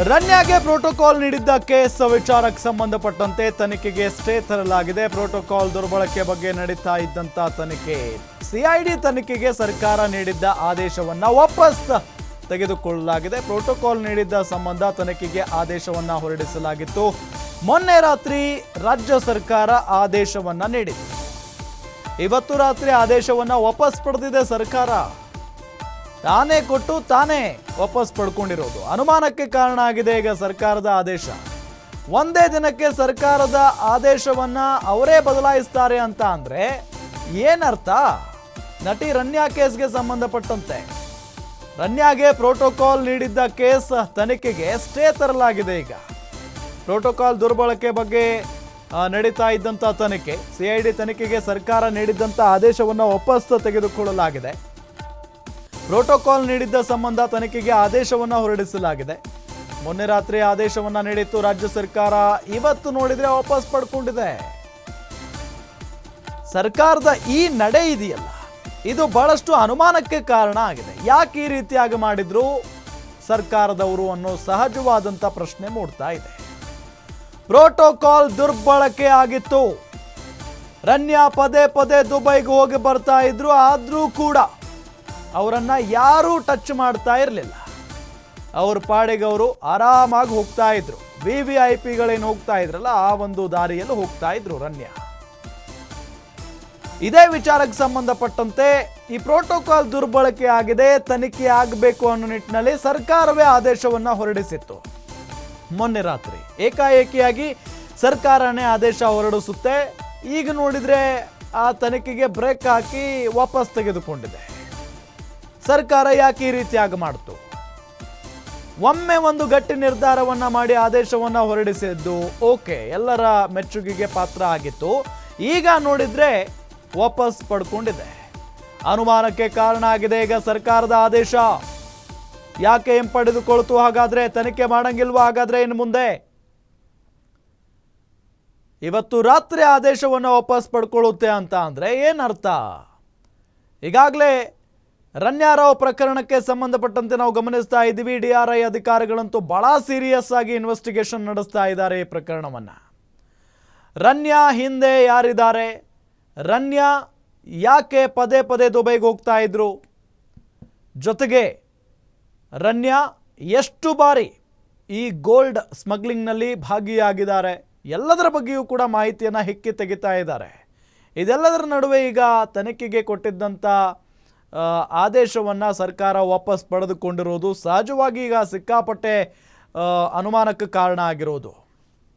ರನ್ಯಾಗೆ protocol ನೀಡಿದ್ದ case ವಿಚಾರಕ್ಕೆ ಸಂಬಂಧಪಟ್ಟಂತೆ ತನಿಖೆಗೆ ಸ್ಟೇ ತರಲಾಗಿದೆ. ಪ್ರೋಟೋಕಾಲ್ ದುರ್ಬಳಕೆ ಬಗ್ಗೆ ನಡೀತಾ ಇದ್ದಂತ ತನಿಖೆ ಸಿಐಡಿ ತನಿಖೆಗೆ ಸರ್ಕಾರ ನೀಡಿದ್ದ ಆದೇಶವನ್ನ ವಾಪಸ್ ತೆಗೆದುಕೊಳ್ಳಲಾಗಿದೆ. ಪ್ರೋಟೋಕಾಲ್ ನೀಡಿದ್ದ ಸಂಬಂಧ ತನಿಖೆಗೆ ಆದೇಶವನ್ನ ಹೊರಡಿಸಲಾಗಿತ್ತು. ಮೊನ್ನೆ ರಾತ್ರಿ ರಾಜ್ಯ ಸರ್ಕಾರ ಆದೇಶವನ್ನ ನೀಡಿದೆ. ಇವತ್ತು ರಾತ್ರಿ ಆದೇಶವನ್ನ ವಾಪಸ್ ಪಡೆದಿದೆ ಸರ್ಕಾರ. ತಾನೇ ಕೊಟ್ಟು ತಾನೇ ವಾಪಸ್ ಪಡ್ಕೊಂಡಿರೋದು ಅನುಮಾನಕ್ಕೆ ಕಾರಣ ಆಗಿದೆ. ಈಗ ಸರ್ಕಾರದ ಆದೇಶ ಒಂದೇ ದಿನಕ್ಕೆ ಸರ್ಕಾರದ ಆದೇಶವನ್ನ ಅವರೇ ಬದಲಾಯಿಸ್ತಾರೆ ಅಂತ ಅಂದ್ರೆ ಏನರ್ಥ? ನಟಿ ರನ್ಯಾ ಕೇಸ್ಗೆ ಸಂಬಂಧಪಟ್ಟಂತೆ ರನ್ಯಾಗೆ ಪ್ರೋಟೋಕಾಲ್ ನೀಡಿದ್ದ ಕೇಸ್ ತನಿಖೆಗೆ ಸ್ಟೇ ತರಲಾಗಿದೆ. ಈಗ ಪ್ರೋಟೋಕಾಲ್ ದುರ್ಬಳಕೆ ಬಗ್ಗೆ ನಡೀತಾ ಇದ್ದಂಥ ತನಿಖೆ ಸಿಐಡಿ ತನಿಖೆಗೆ ಸರ್ಕಾರ ನೀಡಿದ್ದಂಥ ಆದೇಶವನ್ನು ವಾಪಸ್ ತೆಗೆದುಕೊಳ್ಳಲಾಗಿದೆ. ಪ್ರೋಟೋಕಾಲ್ ನೀಡಿದ್ದ ಸಂಬಂಧ ತನಿಖೆಗೆ ಆದೇಶವನ್ನ ಹೊರಡಿಸಲಾಗಿದೆ. ಮೊನ್ನೆ ರಾತ್ರಿ ಆದೇಶವನ್ನ ನೀಡಿತ್ತು ರಾಜ್ಯ ಸರ್ಕಾರ. ಇವತ್ತು ನೋಡಿದ್ರೆ ವಾಪಸ್ ಪಡ್ಕೊಂಡಿದೆ. ಸರ್ಕಾರದ ಈ ನಡೆ ಇದೆಯಲ್ಲ, ಇದು ಬಹಳಷ್ಟು ಅನುಮಾನಕ್ಕೆ ಕಾರಣ ಆಗಿದೆ. ಯಾಕೆ ಈ ರೀತಿಯಾಗಿ ಮಾಡಿದ್ರು ಸರ್ಕಾರದವರು ಅನ್ನೋ ಸಹಜವಾದಂತ ಪ್ರಶ್ನೆ ಮೂಡ್ತಾ ಇದೆ. ಪ್ರೋಟೋಕಾಲ್ ದುರ್ಬಳಕೆ ಆಗಿತ್ತು. ರನ್ಯಾ ಪದೇ ಪದೇ ದುಬೈಗೆ ಹೋಗಿ ಬರ್ತಾ ಇದ್ರು. ಆದ್ರೂ ಕೂಡ ಅವರನ್ನ ಯಾರೂ ಟಚ್ ಮಾಡ್ತಾ ಇರಲಿಲ್ಲ. ಅವ್ರ ಪಾಡಿಗೆ ಅವರು ಆರಾಮಾಗಿ ಹೋಗ್ತಾ ಇದ್ರು. VVIPಗಳೇನು ಹೋಗ್ತಾ ಇದ್ರಲ್ಲ ಆ ಒಂದು ದಾರಿಯಲ್ಲಿ ಹೋಗ್ತಾ ಇದ್ರು ರನ್ಯಾ. ಇದೇ ವಿಚಾರಕ್ಕೆ ಸಂಬಂಧಪಟ್ಟಂತೆ ಈ ಪ್ರೋಟೋಕಾಲ್ ದುರ್ಬಳಕೆ ಆಗಿದೆ, ತನಿಖೆ ಆಗಬೇಕು ಅನ್ನೋ ನಿಟ್ಟಿನಲ್ಲಿ ಸರ್ಕಾರವೇ ಆದೇಶವನ್ನ ಹೊರಡಿಸಿತ್ತು. ಮೊನ್ನೆ ರಾತ್ರಿ ಏಕಾಏಕಿಯಾಗಿ ಸರ್ಕಾರನೇ ಆದೇಶ ಹೊರಡಿಸುತ್ತೆ. ಈಗ ನೋಡಿದ್ರೆ ಆ ತನಿಖೆಗೆ ಬ್ರೇಕ್ ಹಾಕಿ ವಾಪಸ್ ತೆಗೆದುಕೊಂಡಿದೆ. ಸರ್ಕಾರ ಯಾಕೆ ಈ ರೀತಿಯಾಗಿ ಮಾಡ್ತು? ಒಮ್ಮೆ ಒಂದು ಗಟ್ಟಿ ನಿರ್ಧಾರವನ್ನ ಮಾಡಿ ಆದೇಶವನ್ನ ಹೊರಡಿಸಿದ್ದು ಓಕೆ, ಎಲ್ಲರ ಮೆಚ್ಚುಗೆಗೆ ಪಾತ್ರ ಆಗಿತ್ತು. ಈಗ ನೋಡಿದ್ರೆ ವಾಪಸ್ ಪಡ್ಕೊಂಡಿದೆ. ಅನುಮಾನಕ್ಕೆ ಕಾರಣ ಆಗಿದೆ ಈಗ ಸರ್ಕಾರದ ಆದೇಶ. ಯಾಕೆ ಹಿಂಪಡೆದುಕೊಳ್ತು? ಹಾಗಾದ್ರೆ ತನಿಖೆ ಮಾಡಂಗಿಲ್ವಾ? ಹಾಗಾದ್ರೆ ಇನ್ನು ಮುಂದೆ ಇವತ್ತು ರಾತ್ರಿ ಆದೇಶವನ್ನು ವಾಪಸ್ ಪಡ್ಕೊಳ್ಳುತ್ತೆ ಅಂತ ಅಂದ್ರೆ ಏನರ್ಥ? ಈಗಾಗಲೇ ರನ್ಯಾರಾವ್ ಪ್ರಕರಣಕ್ಕೆ ಸಂಬಂಧಪಟ್ಟಂತೆ ನಾವು ಗಮನಿಸ್ತಾ ಇದ್ದೀವಿ. DRI ಅಧಿಕಾರಿಗಳಂತೂ ಬಹಳ ಸೀರಿಯಸ್ ಆಗಿ ಇನ್ವೆಸ್ಟಿಗೇಷನ್ ನಡೆಸ್ತಾ ಇದ್ದಾರೆ ಈ ಪ್ರಕರಣವನ್ನ. ರನ್ಯಾ ಹಿಂದೆ ಯಾರಿದ್ದಾರೆ? ರನ್ಯಾ ಯಾಕೆ ಪದೇ ಪದೇ ದುಬೈಗೆ ಹೋಗ್ತಾ ಇದ್ರು? ಜೊತೆಗೆ ರನ್ಯಾ ಎಷ್ಟು ಬಾರಿ ಈ ಗೋಲ್ಡ್ ಸ್ಮಗ್ಲಿಂಗ್ನಲ್ಲಿ ಭಾಗಿಯಾಗಿದ್ದಾರೆ? ಎಲ್ಲದರ ಬಗ್ಗೆಯೂ ಕೂಡ ಮಾಹಿತಿಯನ್ನು ಹೆಕ್ಕಿ ತೆಗಿತಾ ಇದ್ದಾರೆ. ಇದೆಲ್ಲದರ ನಡುವೆ ಈಗ ತನಿಖೆಗೆ ಕೊಟ್ಟಿದ್ದಂಥ ಆದೇಶವನ್ನು ಸರ್ಕಾರ ವಾಪಸ್ ಪಡೆದುಕೊಂಡಿರೋದು ಸಹಜವಾಗಿ ಈಗ ಸಿಕ್ಕಾಪಟ್ಟೆ ಅನುಮಾನಕ್ಕೆ ಕಾರಣ ಆಗಿರೋದು.